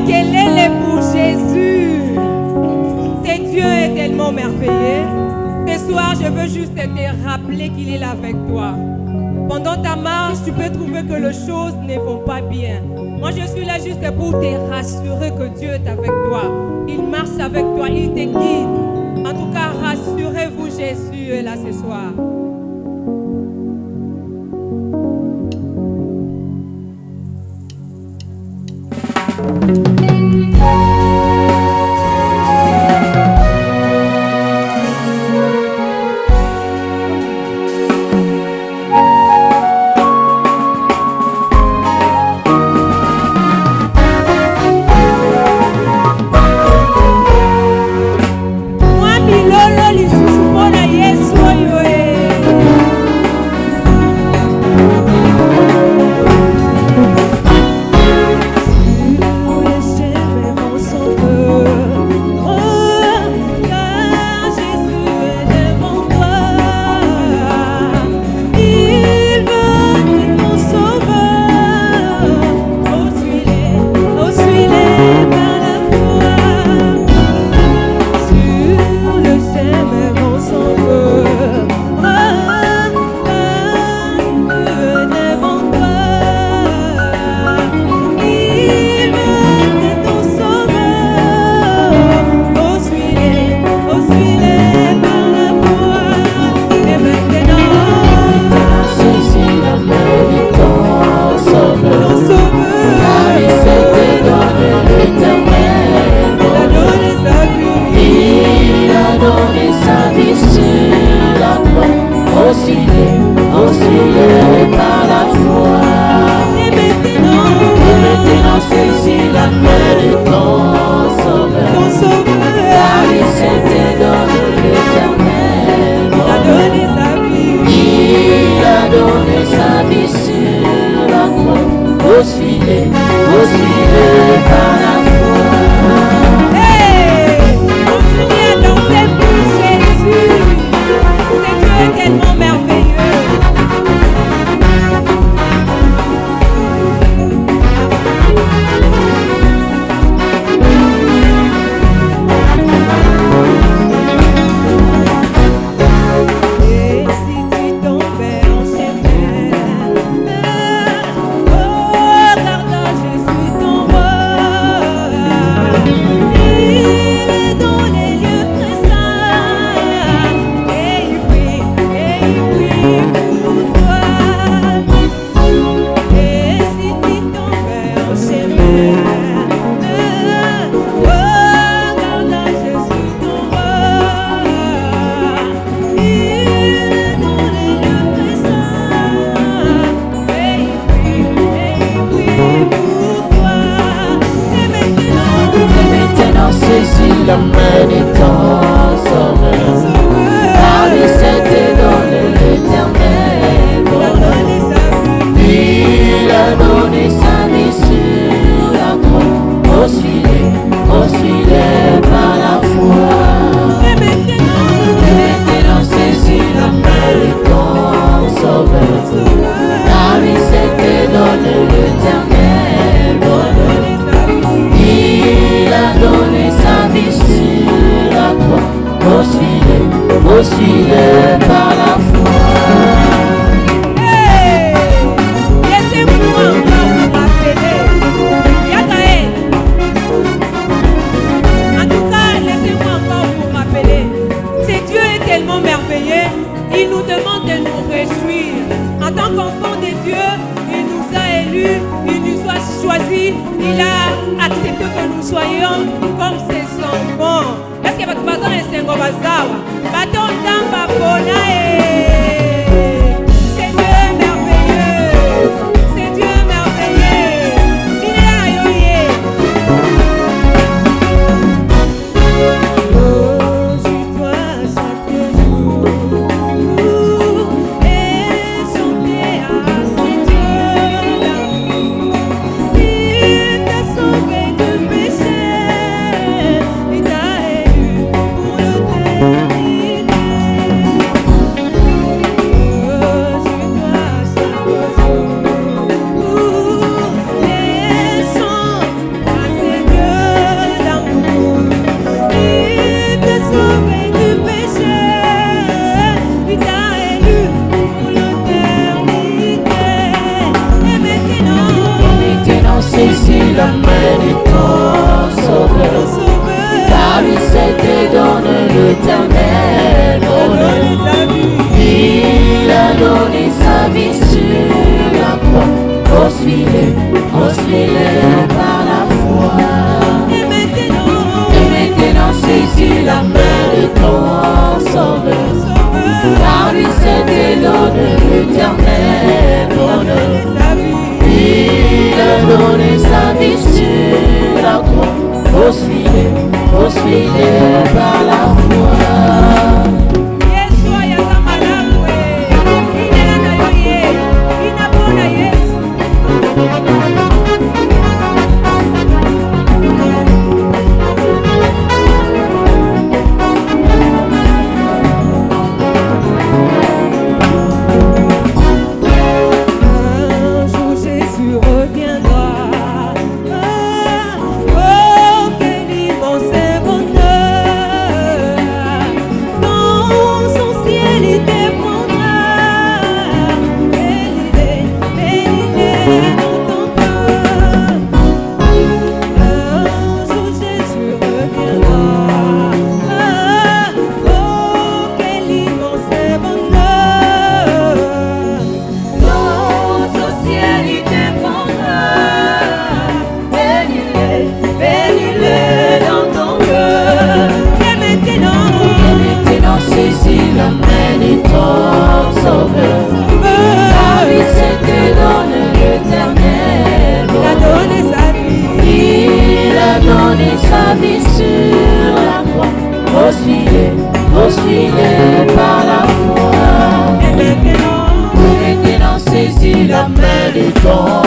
Makelele pour Jésus. Ce Dieu est tellement merveilleux. Ce soir, je veux juste te rappeler qu'il est là avec toi. Pendant ta marche, tu peux trouver que les choses ne vont pas bien. Moi, je suis là juste pour te rassurer que Dieu est avec toi. Il marche avec toi, il te guide. En tout cas, rassurez-vous, Jésus est là ce soir. la main de ton sauveur. Car lui s'était donné l'éternel bonheur. Il a donné sa vie sur la croix. Poursuis-le par la foi. Et maintenant saisis la main de ton sauveur. Car lui s'était donné l'éternel bonheur. Il a donné sa vie sur la croix. Poursuis-le par la foi. Poursuis-le par la foi. Et maintenant saisis la main de ton